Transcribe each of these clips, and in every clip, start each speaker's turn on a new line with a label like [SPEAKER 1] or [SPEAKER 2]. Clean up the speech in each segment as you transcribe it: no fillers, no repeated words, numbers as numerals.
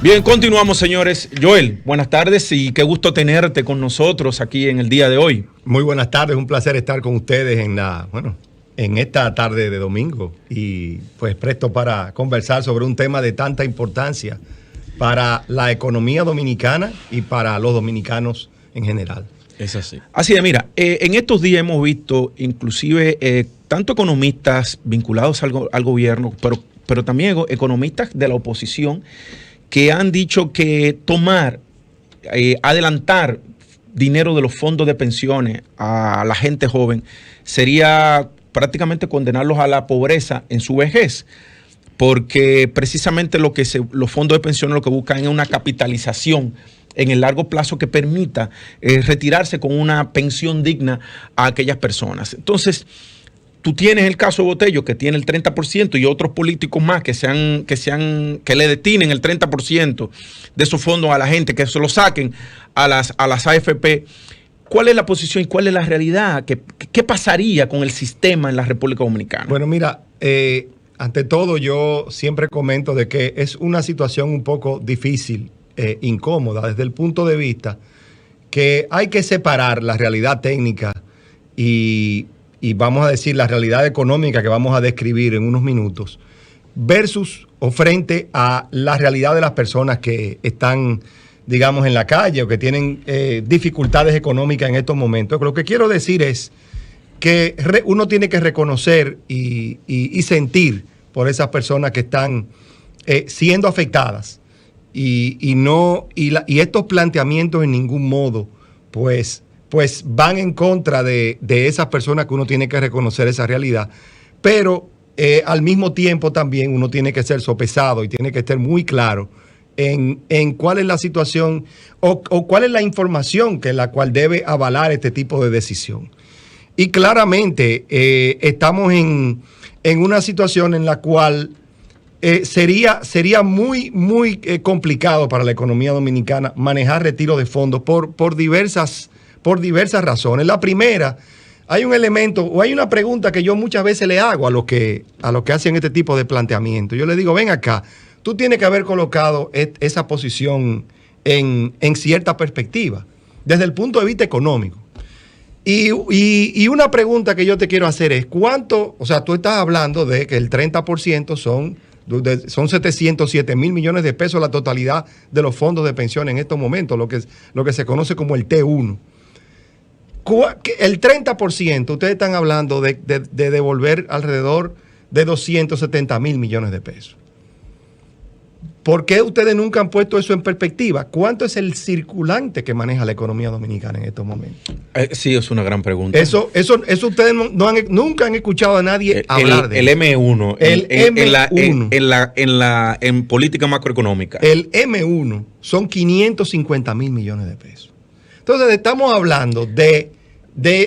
[SPEAKER 1] Bien, continuamos, señores. Joel, buenas tardes y qué gusto tenerte con nosotros aquí en el día de hoy.
[SPEAKER 2] Muy buenas tardes, un placer estar con ustedes en esta tarde de domingo y pues presto para conversar sobre un tema de tanta importancia para la economía dominicana y para los dominicanos en general.
[SPEAKER 1] Es así. Así es, mira, en estos días hemos visto inclusive tanto economistas vinculados al gobierno, pero también economistas de la oposición que han dicho que adelantar dinero de los fondos de pensiones a la gente joven sería prácticamente condenarlos a la pobreza en su vejez, porque precisamente los fondos de pensiones lo que buscan es una capitalización en el largo plazo que permita retirarse con una pensión digna a aquellas personas. Entonces, tú tienes el caso de Botello, que tiene el 30%, y otros políticos más que le destinen el 30% de esos fondos a la gente, que se lo saquen a las AFP. ¿Cuál es la posición y cuál es la realidad? ¿Qué pasaría con el sistema en la República Dominicana?
[SPEAKER 2] Bueno, mira, ante todo yo siempre comento de que es una situación un poco difícil, incómoda, desde el punto de vista que hay que separar la realidad técnica y vamos a decir la realidad económica que vamos a describir en unos minutos versus o frente a la realidad de las personas que están, digamos, en la calle o que tienen dificultades económicas en estos momentos. Lo que quiero decir es que uno tiene que reconocer y sentir por esas personas que están siendo afectadas y estos planteamientos en ningún modo pues van en contra de esas personas, que uno tiene que reconocer esa realidad, pero al mismo tiempo también uno tiene que ser sopesado y tiene que estar muy claro en cuál es la situación o cuál es la información que la cual debe avalar este tipo de decisión. Y claramente estamos en una situación en la cual sería muy complicado para la economía dominicana manejar retiro de fondos por diversas razones. La primera, hay un elemento o hay una pregunta que yo muchas veces le hago a los que hacen este tipo de planteamiento. Yo le digo, ven acá, tú tienes que haber colocado esa posición en cierta perspectiva, desde el punto de vista económico. Y una pregunta que yo te quiero hacer es, ¿cuánto? O sea, tú estás hablando de que el 30% son 707 mil millones de pesos la totalidad de los fondos de pensión en estos momentos, lo que se conoce como el T1. El 30%, ustedes están hablando de devolver alrededor de 270 mil millones de pesos. ¿Por qué ustedes nunca han puesto eso en perspectiva? ¿Cuánto es el circulante que maneja la economía dominicana en estos momentos?
[SPEAKER 1] Sí, es una gran pregunta.
[SPEAKER 2] Eso ustedes nunca han escuchado a nadie hablar de
[SPEAKER 1] el M1.
[SPEAKER 2] El M1.
[SPEAKER 1] En política macroeconómica.
[SPEAKER 2] El M1 son 550 mil millones de pesos. Entonces estamos hablando de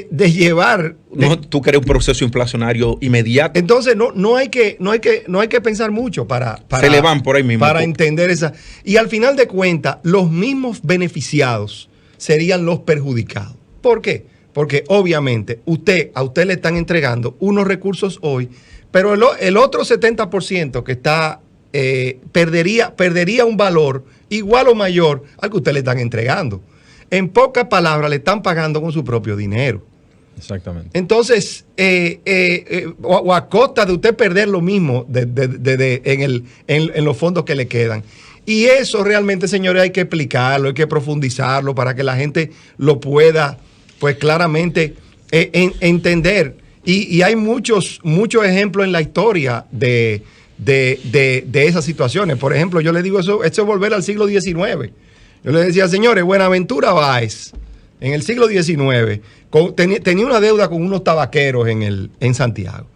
[SPEAKER 2] llevar...
[SPEAKER 1] No, tú quieres un proceso inflacionario inmediato.
[SPEAKER 2] Entonces no hay que pensar mucho para
[SPEAKER 1] se le van por ahí mismo.
[SPEAKER 2] Para entender esa... Y al final de cuentas, los mismos beneficiados serían los perjudicados. ¿Por qué? Porque obviamente a usted le están entregando unos recursos hoy, pero el otro 70% que está perdería un valor igual o mayor al que usted le están entregando. En pocas palabras, le están pagando con su propio dinero.
[SPEAKER 1] Exactamente.
[SPEAKER 2] Entonces, o a costa de usted perder lo mismo en los fondos que le quedan. Y eso realmente, señores, hay que explicarlo, hay que profundizarlo para que la gente lo pueda, pues claramente entender. Y hay muchos ejemplos en la historia de esas situaciones. Por ejemplo, yo le digo eso es volver al siglo XIX. Yo le decía, señores, Buenaventura Báez, en el siglo XIX, tenía una deuda con unos tabaqueros en Santiago.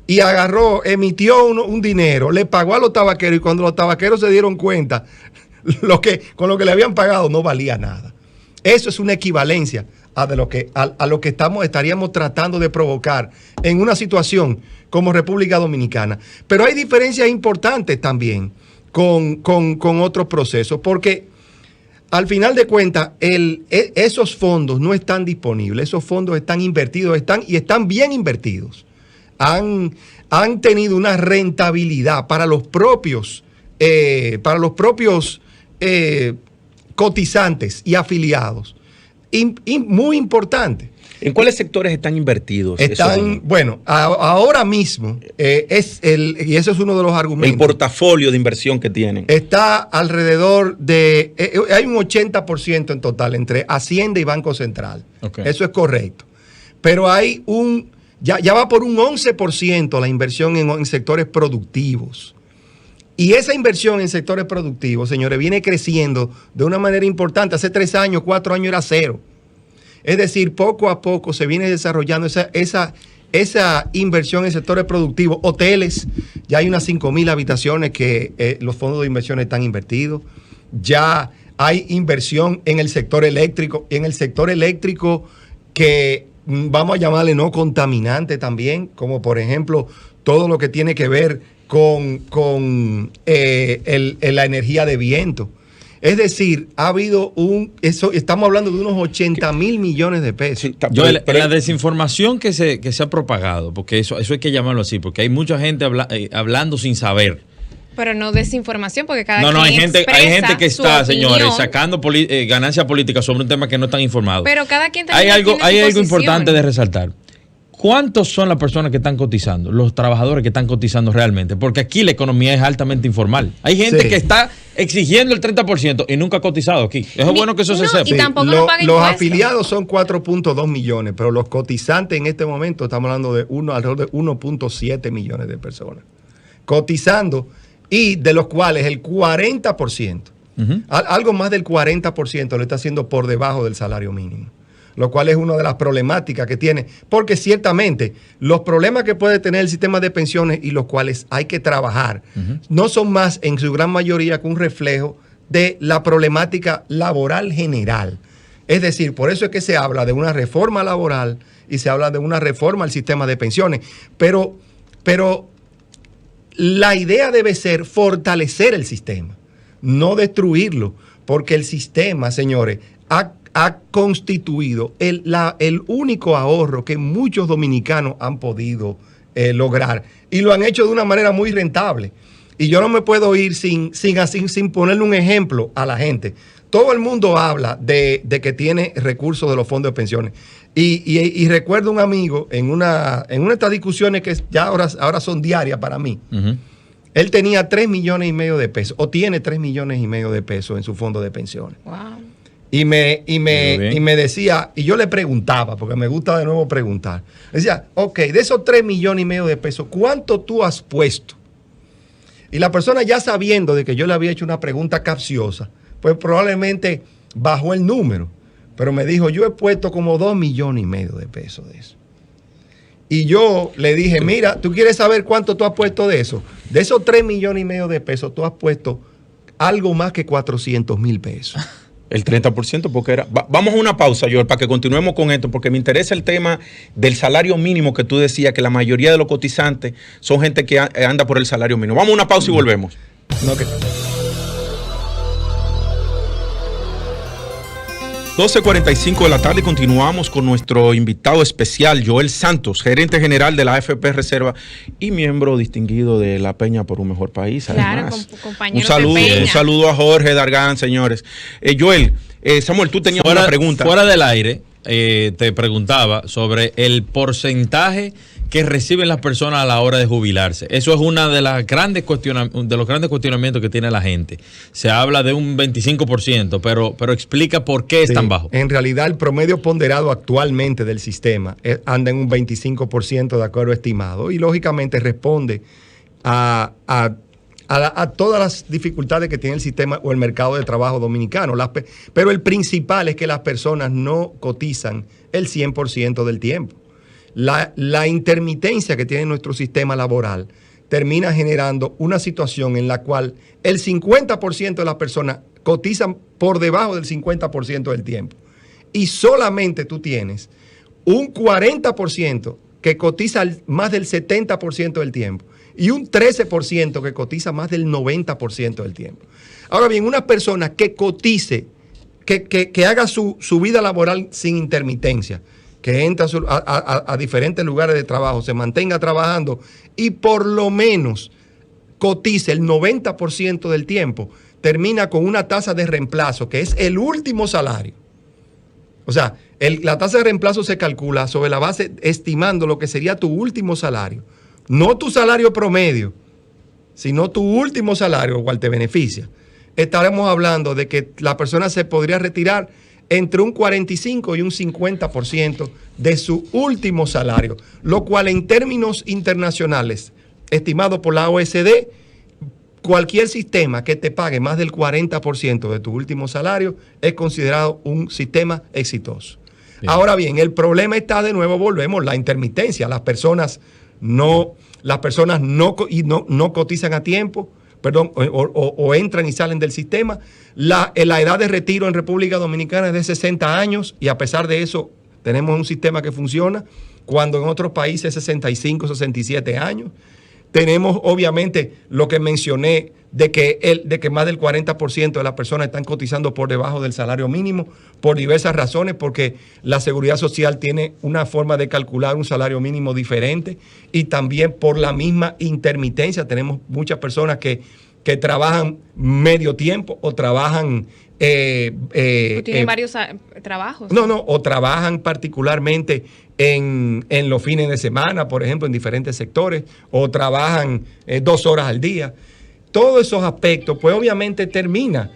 [SPEAKER 2] Y emitió un dinero, le pagó a los tabaqueros, y cuando los tabaqueros se dieron cuenta, con lo que le habían pagado no valía nada. Eso es una equivalencia a lo que estaríamos tratando de provocar en una situación como República Dominicana. Pero hay diferencias importantes también con otros procesos, porque al final de cuentas, esos fondos no están disponibles, esos fondos están invertidos, están bien invertidos. Han tenido una rentabilidad para los propios cotizantes y afiliados muy importante.
[SPEAKER 1] ¿En cuáles sectores están invertidos?
[SPEAKER 2] Bueno, ahora mismo, y eso es uno de los argumentos.
[SPEAKER 1] El portafolio de inversión que tienen.
[SPEAKER 2] Está alrededor de, hay un 80% en total entre Hacienda y Banco Central. Okay. Eso es correcto. Pero hay ya va por un 11% la inversión en sectores productivos. Y esa inversión en sectores productivos, señores, viene creciendo de una manera importante. Hace 3 años, 4 años era 0. Es decir, poco a poco se viene desarrollando esa inversión en sectores productivos. Hoteles, ya hay unas 5,000 habitaciones que los fondos de inversión están invertidos. Ya hay inversión en el sector eléctrico. En el sector eléctrico que vamos a llamarle no contaminante también, como por ejemplo todo lo que tiene que ver con la energía de viento. Es decir, ha habido estamos hablando de unos 80,000 millones de pesos. Sí,
[SPEAKER 3] la desinformación que se ha propagado, porque eso hay que llamarlo así, porque hay mucha gente hablando sin saber.
[SPEAKER 4] Pero no desinformación, porque cada quien
[SPEAKER 3] hay gente que está, señores, sacando ganancias políticas sobre un tema que no están informados.
[SPEAKER 4] Pero cada quien
[SPEAKER 3] hay algo importante de resaltar. ¿Cuántos son las personas que están cotizando? Los trabajadores que están cotizando realmente. Porque aquí la economía es altamente informal. Hay gente que está exigiendo el 30% y nunca ha cotizado aquí. Es bueno que eso se sepa.
[SPEAKER 4] Y tampoco
[SPEAKER 2] los afiliados son 4.2 millones, pero los cotizantes en este momento estamos hablando de alrededor de 1.7 millones de personas cotizando, y de los cuales el 40%, algo más del 40% lo está haciendo por debajo del salario mínimo. Lo cual es una de las problemáticas que tiene, porque ciertamente los problemas que puede tener el sistema de pensiones y los cuales hay que trabajar no son más en su gran mayoría que un reflejo de la problemática laboral general. Es decir, por eso es que se habla de una reforma laboral y se habla de una reforma al sistema de pensiones, pero la idea debe ser fortalecer el sistema, no destruirlo, porque el sistema, señores, ha constituido el único ahorro que muchos dominicanos han podido lograr, y lo han hecho de una manera muy rentable. Y yo no me puedo ir sin ponerle un ejemplo a la gente. Todo el mundo habla de que tiene recursos de los fondos de pensiones. Y recuerdo un amigo en una de estas discusiones que ya ahora son diarias para mí. Él tenía 3,5 millones de pesos, o tiene 3,5 millones de pesos en su fondo de pensiones. Wow. Y me decía, y yo le preguntaba, porque me gusta de nuevo preguntar. Decía, ok, de esos 3,5 millones de pesos, ¿cuánto tú has puesto? Y la persona, ya sabiendo de que yo le había hecho una pregunta capciosa, pues probablemente bajó el número. Pero me dijo, yo he puesto como 2,5 millones de pesos de eso. Y yo le dije, mira, ¿tú quieres saber cuánto tú has puesto de eso? De esos 3,5 millones de pesos, tú has puesto algo más que 400,000 pesos.
[SPEAKER 1] El 30%, porque era... Vamos a una pausa, Joel, para que continuemos con esto, porque me interesa el tema del salario mínimo que tú decías, que la mayoría de los cotizantes son gente que anda por el salario mínimo. Vamos a una pausa y volvemos.
[SPEAKER 2] No, que...
[SPEAKER 1] 12:45 de la tarde, continuamos con nuestro invitado especial, Joel Santos, gerente general de la AFP Reserva y miembro distinguido de La Peña por un Mejor País. Además,
[SPEAKER 4] claro, compañero
[SPEAKER 1] un saludo a Jorge Dargan, señores. Joel, Samuel, tú tenías una pregunta.
[SPEAKER 3] Fuera del aire, te preguntaba sobre el porcentaje que reciben las personas a la hora de jubilarse. Eso es una de los grandes cuestionamientos que tiene la gente. Se habla de un 25%, pero explica por qué es tan bajo.
[SPEAKER 2] En realidad, el promedio ponderado actualmente del sistema anda en un 25% de acuerdo estimado, y lógicamente responde a todas las dificultades que tiene el sistema o el mercado de trabajo dominicano. Pero el principal es que las personas no cotizan el 100% del tiempo. La intermitencia que tiene nuestro sistema laboral termina generando una situación en la cual el 50% de las personas cotizan por debajo del 50% del tiempo. Y solamente tú tienes un 40% que cotiza más del 70% del tiempo y un 13% que cotiza más del 90% del tiempo. Ahora bien, una persona que cotice, que haga su vida laboral sin intermitencia, que entra a diferentes lugares de trabajo, se mantenga trabajando y por lo menos cotice el 90% del tiempo, termina con una tasa de reemplazo, que es el último salario. O sea, la tasa de reemplazo se calcula sobre la base estimando lo que sería tu último salario. No tu salario promedio, sino tu último salario, lo cual te beneficia. Estaremos hablando de que la persona se podría retirar entre un 45 y un 50% de su último salario, lo cual en términos internacionales, estimado por la OECD, cualquier sistema que te pague más del 40% de tu último salario es considerado un sistema exitoso. Bien. Ahora bien, el problema está, de nuevo volvemos, la intermitencia. Las personas no cotizan a tiempo, o entran y salen del sistema. La edad de retiro en República Dominicana es de 60 años y a pesar de eso tenemos un sistema que funciona, cuando en otros países 65, 67 años. Tenemos obviamente lo que mencioné de que más del 40% de las personas están cotizando por debajo del salario mínimo por diversas razones, porque la Seguridad Social tiene una forma de calcular un salario mínimo diferente y también por la misma intermitencia. Tenemos muchas personas que trabajan medio tiempo o trabajan...
[SPEAKER 4] ¿Tienen varios trabajos?
[SPEAKER 2] No, o trabajan particularmente en los fines de semana, por ejemplo, en diferentes sectores, o trabajan 2 horas al día. Todos esos aspectos, pues obviamente termina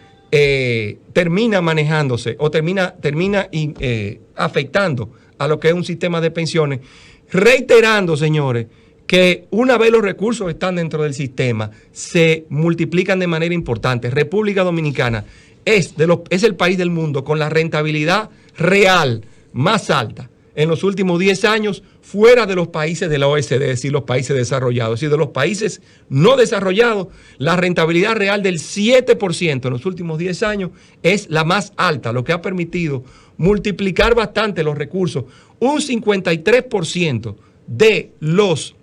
[SPEAKER 2] manejándose o termina afectando a lo que es un sistema de pensiones, reiterando, señores, que una vez los recursos están dentro del sistema, se multiplican de manera importante. República Dominicana es el país del mundo con la rentabilidad real más alta en los últimos 10 años, fuera de los países de la OECD, es decir, los países desarrollados. Es decir, de los países no desarrollados, la rentabilidad real del 7% en los últimos 10 años es la más alta, lo que ha permitido multiplicar bastante los recursos. Un 53% de los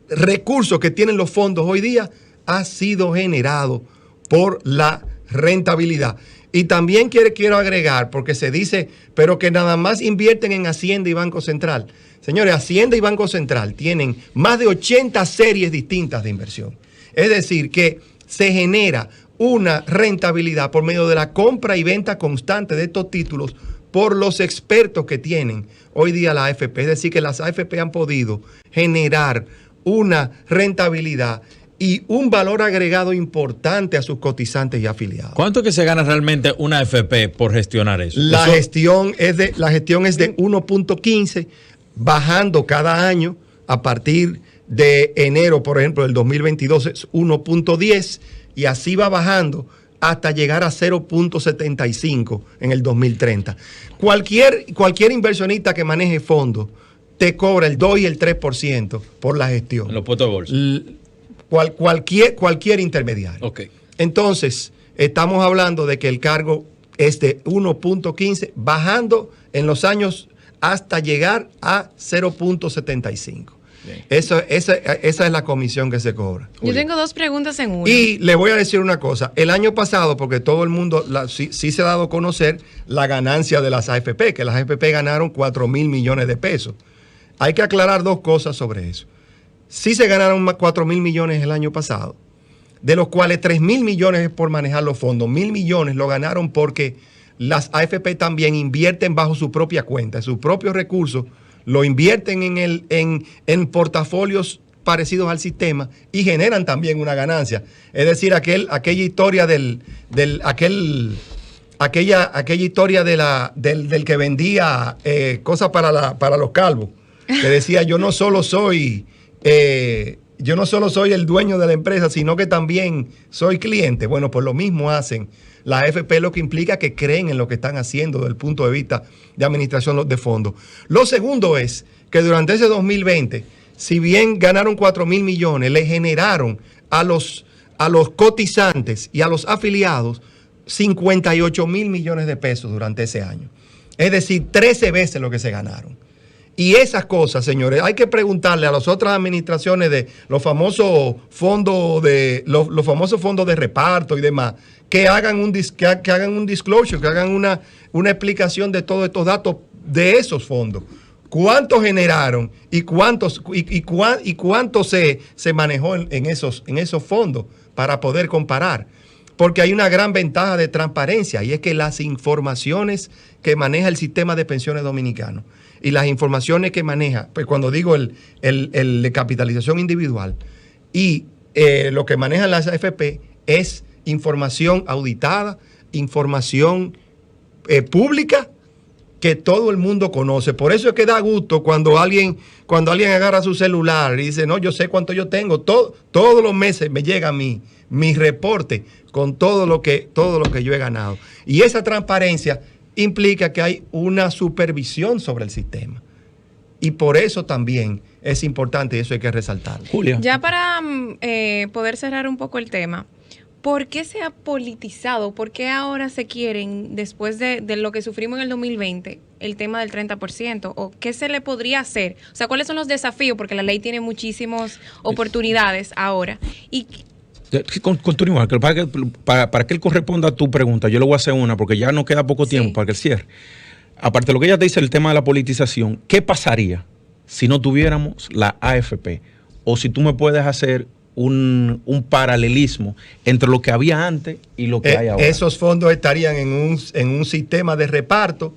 [SPEAKER 2] recursos que tienen los fondos hoy día ha sido generado por la rentabilidad. Y también quiero agregar, porque se dice, pero que nada más invierten en Hacienda y Banco Central. Señores, Hacienda y Banco Central tienen más de 80 series distintas de inversión. Es decir, que se genera una rentabilidad por medio de la compra y venta constante de estos títulos por los expertos que tienen hoy día la AFP. Es decir, que las AFP han podido generar una rentabilidad y un valor agregado importante a sus cotizantes y afiliados.
[SPEAKER 3] ¿Cuánto que se gana realmente una AFP por gestionar eso?
[SPEAKER 2] La gestión es de 1.15, bajando cada año a partir de enero, por ejemplo, del 2022 es 1.10 y así va bajando hasta llegar a 0.75 en el 2030. Cualquier inversionista que maneje fondos te cobra el 2 y el 3% por la gestión.
[SPEAKER 3] En los puestos de bolsa.
[SPEAKER 2] Cualquier intermediario.
[SPEAKER 3] Okay.
[SPEAKER 2] Entonces, estamos hablando de que el cargo es de 1.15, bajando en los años hasta llegar a 0.75. Esa es la comisión que se cobra.
[SPEAKER 4] Yo tengo 2 preguntas en una.
[SPEAKER 2] Y le voy a decir una cosa. El año pasado, porque todo el mundo sí se ha dado a conocer la ganancia de las AFP, que las AFP ganaron 4.000 millones de pesos. Hay que aclarar 2 cosas sobre eso. Sí se ganaron 4.000 millones el año pasado, de los cuales 3.000 millones es por manejar los fondos. 1.000 millones lo ganaron porque las AFP también invierten bajo su propia cuenta, sus propios recursos, lo invierten en portafolios parecidos al sistema y generan también una ganancia. Es decir, aquella historia aquella historia del que vendía cosas para los calvos, que decía yo no solo soy el dueño de la empresa, sino que también soy cliente. Bueno, pues lo mismo hacen la AFP, lo que implica que creen en lo que están haciendo desde el punto de vista de administración de fondos. Lo segundo es que durante ese 2020, si bien ganaron 4.000 millones, le generaron a los cotizantes y a los afiliados 58.000 millones de pesos durante ese año. Es decir, 13 veces lo que se ganaron. Y esas cosas, señores, hay que preguntarle a las otras administraciones de los famosos fondos los famosos fondos de reparto y demás, que hagan un disclosure, que hagan una explicación de todos estos datos de esos fondos. ¿Cuántos generaron y cuánto se manejó en esos fondos para poder comparar? porque hay una gran ventaja de transparencia, y es que las informaciones que maneja el sistema de pensiones dominicano y las informaciones que maneja, pues cuando digo el de capitalización individual y lo que manejan las AFP es información auditada, información pública que todo el mundo conoce. Por eso es que da gusto cuando alguien agarra su celular y dice, no, yo sé cuánto yo tengo. Todos los meses me llega mi reporte con todo lo que yo he ganado. Y esa transparencia implica que hay una supervisión sobre el sistema. Y por eso también es importante y eso hay que resaltarlo.
[SPEAKER 1] Julia.
[SPEAKER 4] Ya para poder cerrar un poco el tema, ¿por qué se ha politizado? ¿Por qué ahora se quieren, después de lo que sufrimos en el 2020, el tema del 30%? ¿O qué se le podría hacer? O sea, ¿cuáles son los desafíos? Porque la ley tiene muchísimas oportunidades ahora. Y
[SPEAKER 1] Continúa, para que él corresponda a tu pregunta, yo le voy a hacer una, porque ya no queda poco tiempo para que él cierre. Aparte de lo que ella te dice, el tema de la politización, ¿qué pasaría si no tuviéramos la AFP? O si tú me puedes hacer un paralelismo entre lo que había antes y lo que hay ahora.
[SPEAKER 2] Esos fondos estarían en un sistema de reparto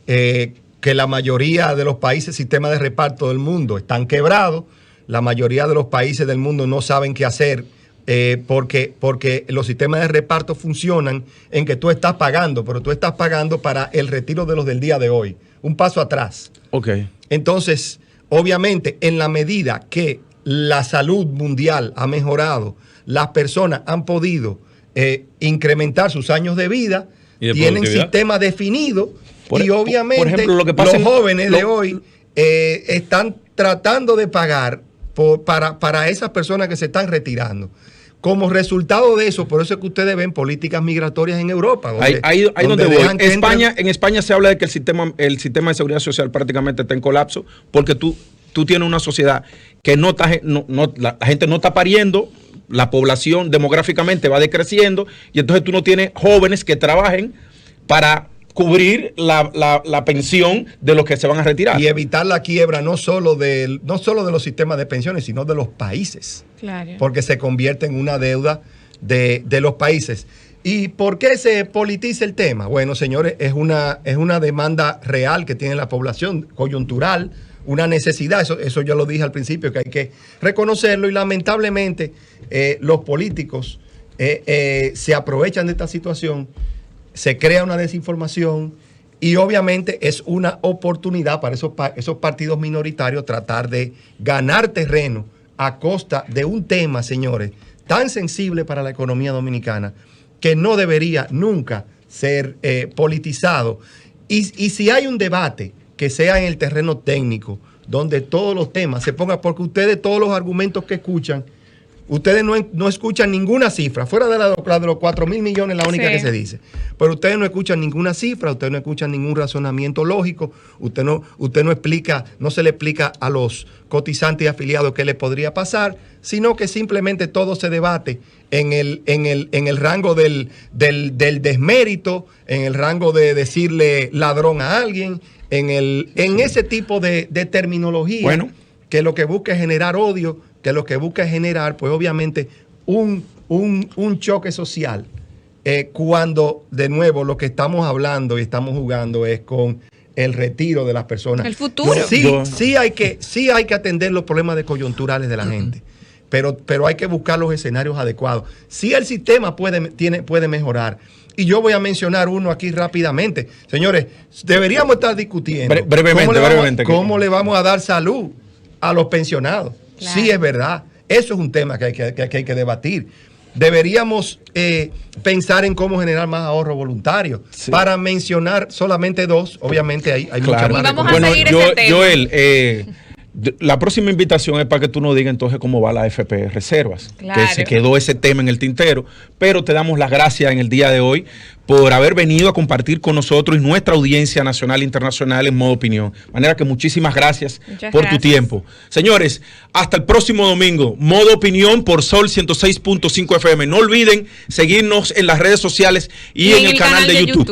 [SPEAKER 2] que la mayoría de los países, sistemas de reparto del mundo, están quebrados. La mayoría de los países del mundo no saben qué hacer porque los sistemas de reparto funcionan en que tú estás pagando, pero tú estás pagando para el retiro de los del día de hoy. Un paso atrás.
[SPEAKER 1] Ok.
[SPEAKER 2] Entonces, obviamente, en la medida que la salud mundial ha mejorado, las personas han podido incrementar sus años de vida, tienen sistemas definidos y obviamente por ejemplo, lo que pasa los jóvenes de hoy están tratando de pagar para esas personas que se están retirando. Como resultado de eso, por eso es que ustedes ven políticas migratorias en Europa.
[SPEAKER 1] Ahí donde voy. En España se habla de que el sistema de seguridad social prácticamente está en colapso porque tú tienes una sociedad que la gente no está pariendo, la población demográficamente va decreciendo y entonces tú no tienes jóvenes que trabajen para cubrir la pensión de los que se van a retirar.
[SPEAKER 2] Y evitar la quiebra no solo de los sistemas de pensiones, sino de los países.
[SPEAKER 4] Claro.
[SPEAKER 2] Porque se convierte en una deuda de los países. ¿Y por qué se politiza el tema? Bueno, señores, es una demanda real que tiene la población, coyuntural, una necesidad. Eso yo lo dije al principio, que hay que reconocerlo. Y lamentablemente los políticos se aprovechan de esta situación. Se crea una desinformación y obviamente es una oportunidad para esos partidos minoritarios tratar de ganar terreno a costa de un tema, señores, tan sensible para la economía dominicana que no debería nunca ser politizado. Y si hay un debate que sea en el terreno técnico, donde todos los temas se pongan, porque ustedes todos los argumentos que escuchan, ustedes no escuchan ninguna cifra, fuera de la de los 4.000 millones, la única que se dice. Pero ustedes no escuchan ninguna cifra, ustedes no escuchan ningún razonamiento lógico, usted no explica, no se le explica a los cotizantes y afiliados qué le podría pasar, sino que simplemente todo se debate en el rango del desmérito, en el rango de decirle ladrón a alguien, en ese tipo de terminología, bueno, que lo que busca es generar odio, que lo que busca es generar, pues obviamente, un choque social, cuando de nuevo lo que estamos hablando y estamos jugando es con el retiro de las personas.
[SPEAKER 4] El futuro.
[SPEAKER 2] Sí hay que atender los problemas coyunturales de la gente, pero hay que buscar los escenarios adecuados. Sí, el sistema puede mejorar. Y yo voy a mencionar uno aquí rápidamente. Señores, deberíamos estar discutiendo brevemente cómo le vamos a dar salud a los pensionados. Claro. Sí, es verdad. Eso es un tema que hay que debatir. Deberíamos pensar en cómo generar más ahorro voluntario. Sí. Para mencionar solamente dos, obviamente hay muchas más.
[SPEAKER 4] Vamos a seguir ese tema.
[SPEAKER 1] Joel, la próxima invitación es para que tú nos digas entonces cómo va la AFP Reservas. Claro. Que se quedó ese tema en el tintero. Pero te damos las gracias en el día de hoy por haber venido a compartir con nosotros y nuestra audiencia nacional e internacional en Modo Opinión. De manera que muchísimas gracias por tu tiempo. Señores, hasta el próximo domingo. Modo Opinión por Sol 106.5 FM. No olviden seguirnos en las redes sociales y en el canal de YouTube.